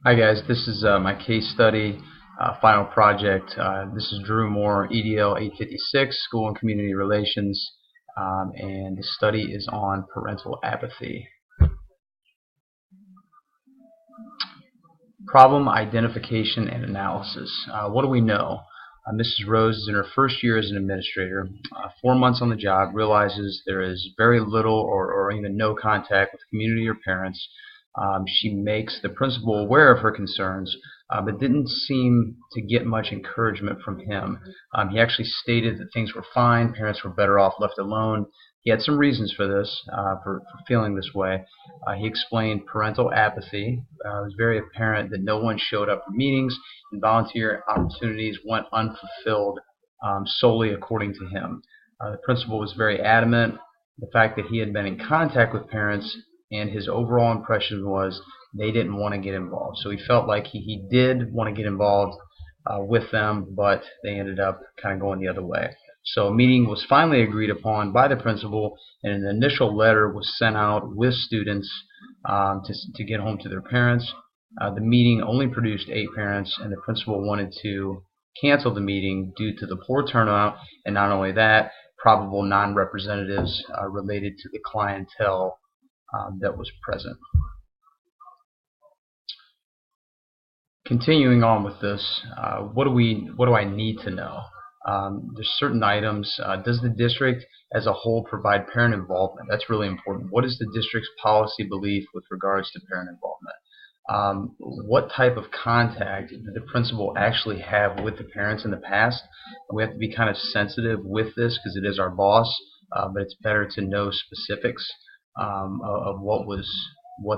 Hi guys, this is my case study final project. This is Drew Moore, EDL 856, School and Community Relations, and the study is on parental apathy. Problem identification and analysis. What do we know? Mrs. Rose is in her first year as an administrator, 4 months on the job, realizes there is very little or even no contact with community or parents. She makes the principal aware of her concerns, but didn't seem to get much encouragement from him. He actually stated that things were fine, parents were better off left alone. He had some reasons for this, for feeling this way. He explained parental apathy. It was very apparent that no one showed up for meetings, and volunteer opportunities went unfulfilled, solely according to him. The principal was very adamant. The fact that he had been in contact with parents, and his overall impression was they didn't want to get involved. So he felt like he did want to get involved with them, but they ended up kind of going the other way. So a meeting was finally agreed upon by the principal, and an initial letter was sent out with students to get home to their parents. The meeting only produced 8 parents, and the principal wanted to cancel the meeting due to the poor turnout, and not only that, probable non-representatives related to the clientele that was present. Continuing on with this, what do I need to know? There's certain items. Does the district as a whole provide parent involvement? That's really important. What is the district's policy belief with regards to parent involvement? What type of contact did the principal actually have with the parents in the past? We have to be kind of sensitive with this because it is our boss, but it's better to know specifics of what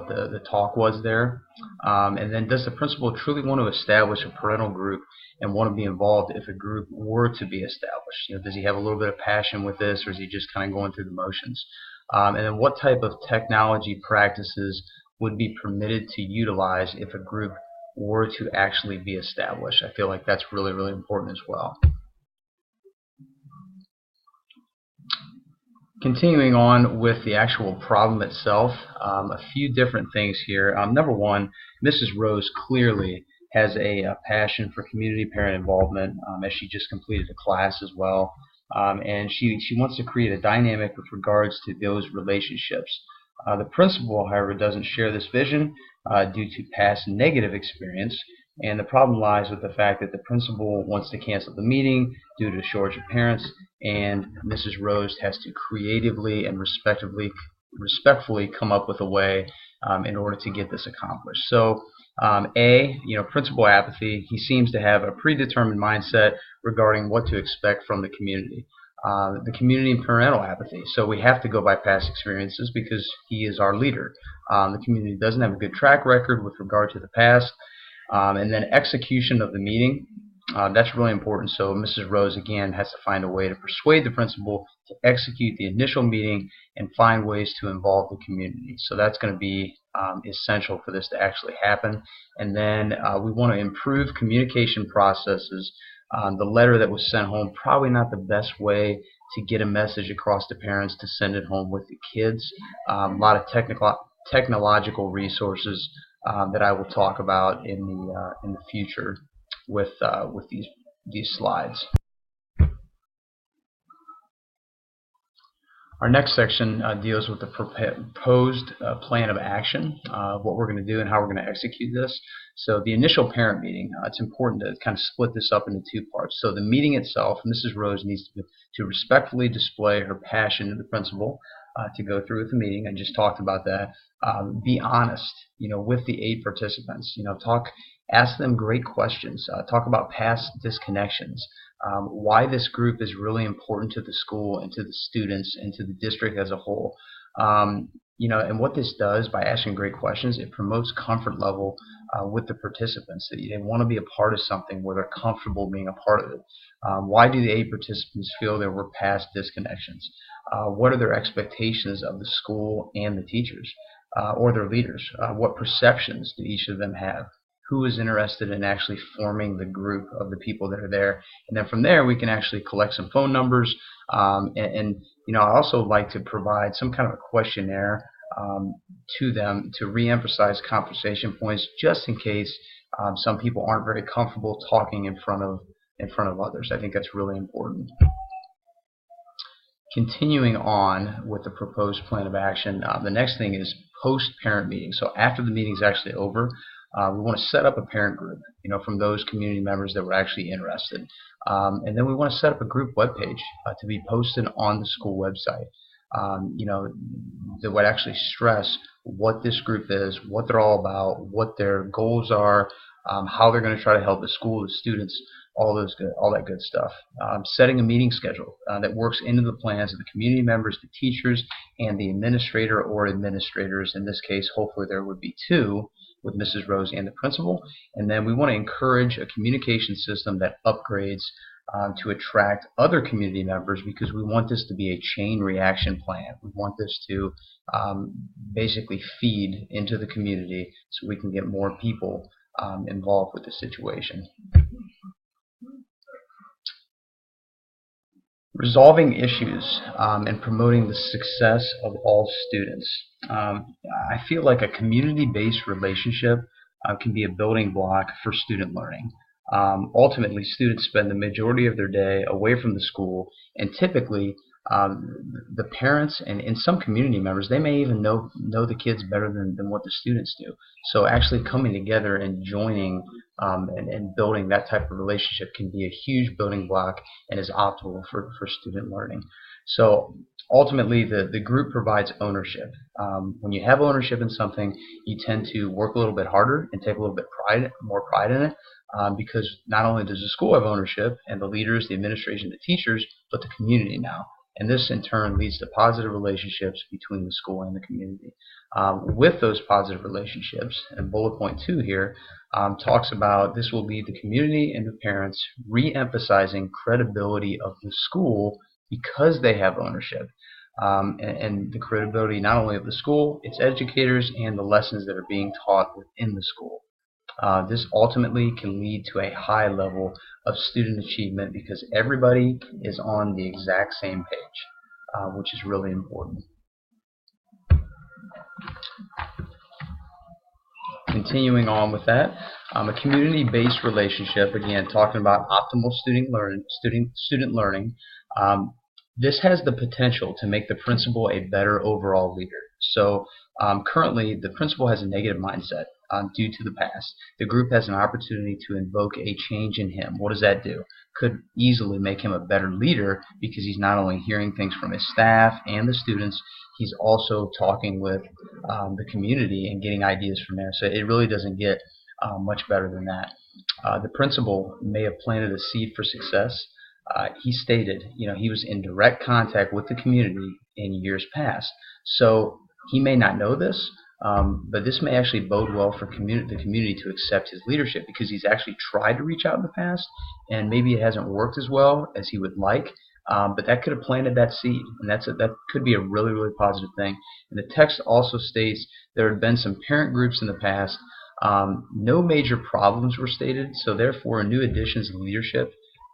the talk was there. And then, does the principal truly want to establish a parental group and want to be involved if a group were to be established? Does he have a little bit of passion with this, or is he just kind of going through the motions? And then, what type of technology practices would be permitted to utilize if a group were to actually be established? I feel like that's really, really important as well. Continuing on with the actual problem itself, a few different things here. Number one, Mrs. Rose clearly has a passion for community parent involvement, as she just completed a class as well. And she wants to create a dynamic with regards to those relationships. The principal, however, doesn't share this vision due to past negative experience. And the problem lies with the fact that the principal wants to cancel the meeting due to a shortage of parents, and Mrs. Rose has to creatively and respectfully come up with a way in order to get this accomplished. So principal apathy. He seems to have a predetermined mindset regarding what to expect from the community. The community and parental apathy. So we have to go by past experiences because he is our leader. The community doesn't have a good track record with regard to the past. And then execution of the meeting. That's really important. So Mrs. Rose, again, has to find a way to persuade the principal to execute the initial meeting and find ways to involve the community. So that's going to be essential for this to actually happen. And then we want to improve communication processes. The letter that was sent home, probably not the best way to get a message across to parents to send it home with the kids. A lot of technological resources that I will talk about in the future with these slides. Our next section deals with the proposed plan of action, what we're going to do and how we're going to execute this. So the initial parent meeting, it's important to kind of split this up into 2 parts. So the meeting itself, Mrs. Rose needs to respectfully display her passion to the principal to go through with the meeting. I just talked about that. Be honest, with the 8 participants. Ask them great questions. Talk about past disconnections. Why this group is really important to the school and to the students and to the district as a whole. And what this does by asking great questions, it promotes comfort level with the participants. That they want to be a part of something where they're comfortable being a part of it. Why do the 8 participants feel there were past disconnections? What are their expectations of the school and the teachers or their leaders? What perceptions do each of them have? Who is interested in actually forming the group of the people that are there? And then from there, we can actually collect some phone numbers. I also like to provide some kind of a questionnaire to them to re-emphasize conversation points, just in case some people aren't very comfortable talking in front of others. I think that's really important. Continuing on with the proposed plan of action, the next thing is post-parent meetings. So after the meeting is actually over, we want to set up a parent group, from those community members that were actually interested. And then we want to set up a group webpage to be posted on the school website. That would actually stress what this group is, what they're all about, what their goals are, how they're going to try to help the school, the students, all that good stuff. Setting a meeting schedule that works into the plans of the community members, the teachers, and the administrator or administrators. In this case, hopefully there would be two, with Mrs. Rose and the principal. And then we want to encourage a communication system that upgrades to attract other community members, because we want this to be a chain reaction plan. We want this to basically feed into the community so we can get more people involved with the situation. Resolving issues and promoting the success of all students. I feel like a community-based relationship can be a building block for student learning. Ultimately, students spend the majority of their day away from the school, and typically the parents and some community members, they may even know the kids better than what the students do. So actually coming together and joining and building that type of relationship can be a huge building block and is optimal for student learning. So ultimately, the group provides ownership. When you have ownership in something, you tend to work a little bit harder and take a little bit more pride in it, because not only does the school have ownership and the leaders, the administration, the teachers, but the community now. And this in turn leads to positive relationships between the school and the community. With those positive relationships, and bullet point 2 here talks about this will lead the community and the parents re-emphasizing credibility of the school because they have ownership. And the credibility not only of the school, its educators, and the lessons that are being taught within the school. This ultimately can lead to a high level of student achievement because everybody is on the exact same page, which is really important. Continuing on with that, a community-based relationship, again talking about optimal student learning. This has the potential to make the principal a better overall leader. So currently the principal has a negative mindset due to the past. The group has an opportunity to invoke a change in him. What does that do? Could easily make him a better leader because he's not only hearing things from his staff and the students, he's also talking with the community and getting ideas from there. So it really doesn't get much better than that. The principal may have planted a seed for success. He stated, he was in direct contact with the community in years past. So he may not know this, but this may actually bode well for the community to accept his leadership because he's actually tried to reach out in the past, and maybe it hasn't worked as well as he would like. But that could have planted that seed, and that could be a really, really positive thing. And the text also states there had been some parent groups in the past. No major problems were stated, so therefore new additions in leadership,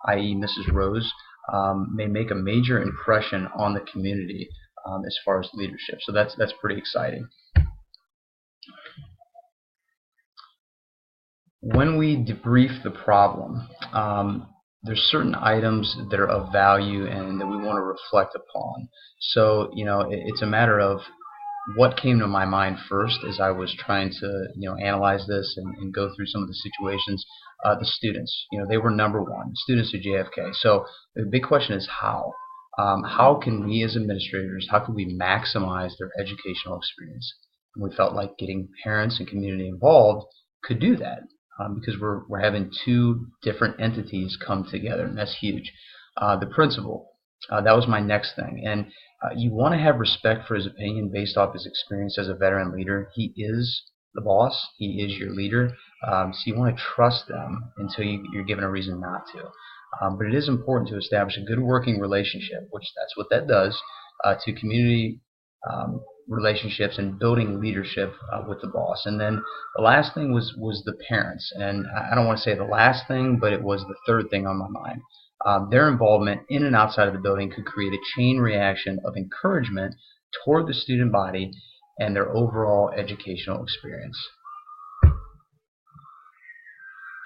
i.e. Mrs. Rose, may make a major impression on the community as far as leadership. So that's pretty exciting. When we debrief the problem, there's certain items that are of value and that we want to reflect upon. So it's a matter of what came to my mind first as I was trying to analyze this and go through some of the situations. The students, they were number one, students at JFK. So the big question is how. How can we as administrators, how can we maximize their educational experience? And we felt like getting parents and community involved could do that. Because we're having two different entities come together, and that's huge. The principal, that was my next thing. And you want to have respect for his opinion based off his experience as a veteran leader. He is the boss. He is your leader. So you want to trust them until you're given a reason not to. But it is important to establish a good working relationship, which that's what that does, to community relationships and building leadership with the boss. And then the last thing was the parents, and I don't want to say the last thing, but it was the third thing on my mind. Their involvement in and outside of the building could create a chain reaction of encouragement toward the student body and their overall educational experience.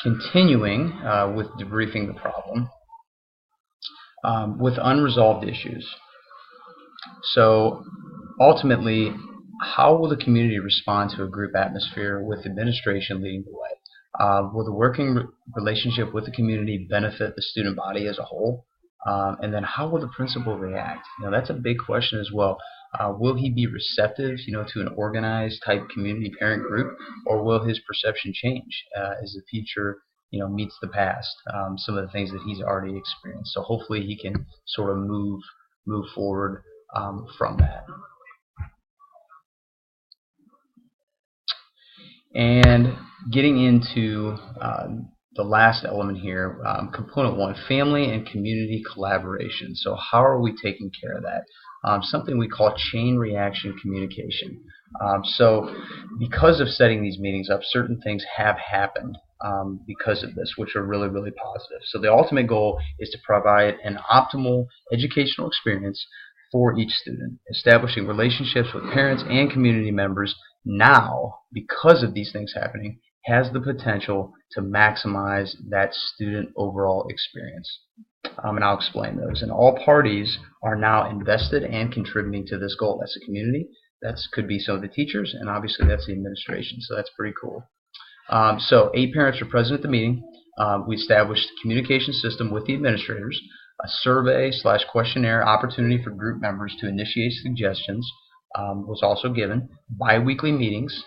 Continuing with debriefing the problem with unresolved issues. So ultimately, how will the community respond to a group atmosphere with administration leading the way? Will the working relationship with the community benefit the student body as a whole? And then how will the principal react? That's a big question as well. Will he be receptive, to an organized type community parent group, or will his perception change as the future, meets the past? Some of the things that he's already experienced. So hopefully he can sort of move forward from that. And getting into the last element here, component 1, family and community collaboration. So how are we taking care of that? Something we call chain reaction communication. So because of setting these meetings up, certain things have happened because of this, which are really, really positive. So the ultimate goal is to provide an optimal educational experience for each student, establishing relationships with parents and community members now, because of these things happening, has the potential to maximize that student overall experience. And I'll explain those. And all parties are now invested and contributing to this goal. That's the community, that could be some of the teachers, and obviously that's the administration. So that's pretty cool. So 8 parents are present at the meeting. We established a communication system with the administrators, a survey/questionnaire opportunity for group members to initiate suggestions was also given. Bi-weekly meetings,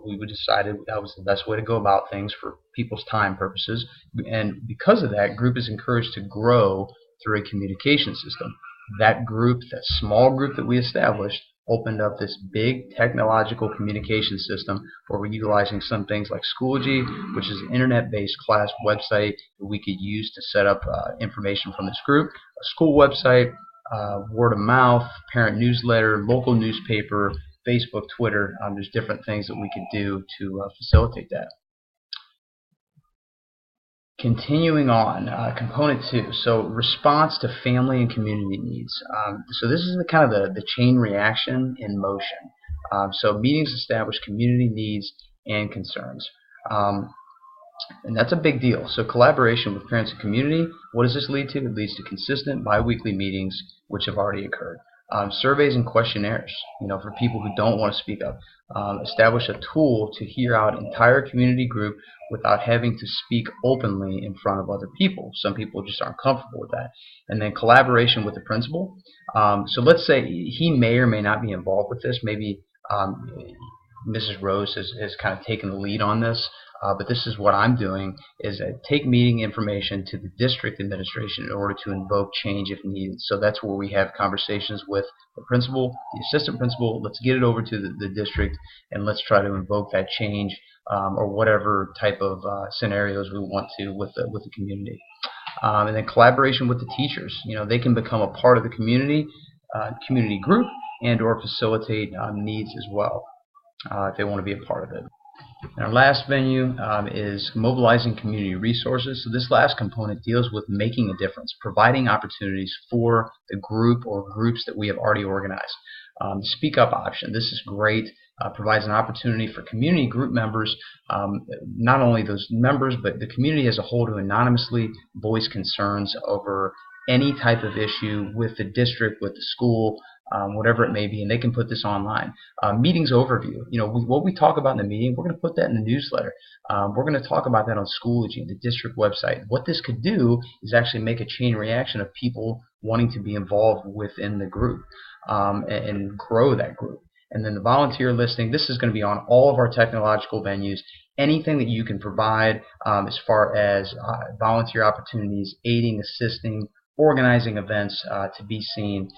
we decided that was the best way to go about things for people's time purposes, and because of that, group is encouraged to grow through a communication system. That group, that small group that we established, opened up this big technological communication system where we're utilizing some things like Schoology, which is an internet-based class website that we could use to set up information from this group, a school website, word of mouth, parent newsletter, local newspaper, Facebook, Twitter. There's different things that we could do to facilitate that. Continuing on, component 2, so response to family and community needs. So this is kind of the chain reaction in motion. So meetings establish community needs and concerns. And that's a big deal. So collaboration with parents and community, what does this lead to? It leads to consistent bi-weekly meetings, which have already occurred. Surveys and questionnaires, for people who don't want to speak up. Establish a tool to hear out entire community group without having to speak openly in front of other people. Some people just aren't comfortable with that. And then collaboration with the principal. So let's say he may or may not be involved with this. Maybe Mrs. Rose has kind of taken the lead on this. But this is what I'm doing, is take meeting information to the district administration in order to invoke change if needed. So that's where we have conversations with the principal, the assistant principal. Let's get it over to the district, and let's try to invoke that change or whatever type of scenarios we want to with the community. And then collaboration with the teachers. They can become a part of the community group and or facilitate needs as well if they want to be a part of it. And our last venue is mobilizing community resources. So this last component deals with making a difference, providing opportunities for the group or groups that we have already organized. The Speak Up option, this is great. Provides an opportunity for community group members, not only those members, but the community as a whole, to anonymously voice concerns over any type of issue with the district, with the school, whatever it may be, and they can put this online. Meetings overview. What we talk about in the meeting, we're going to put that in the newsletter. We're going to talk about that on Schoology, the district website. What this could do is actually make a chain reaction of people wanting to be involved within the group and grow that group. And then the volunteer listing, this is going to be on all of our technological venues. Anything that you can provide as far as volunteer opportunities, aiding, assisting, organizing events to be seen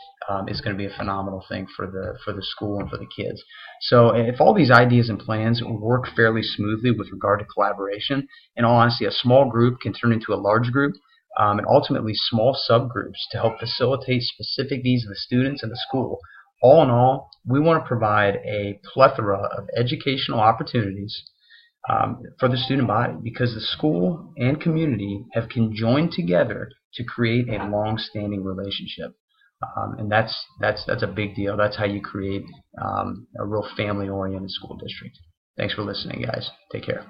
is going to be a phenomenal thing for the school and for the kids. So if all these ideas and plans work fairly smoothly with regard to collaboration, in all honesty, a small group can turn into a large group, and ultimately small subgroups to help facilitate specific needs of the students and the school. All in all, we want to provide a plethora of educational opportunities for the student body, because the school and community have conjoined together to create a long-standing relationship. And that's a big deal. That's how you create a real family-oriented school district. Thanks for listening, guys. Take care.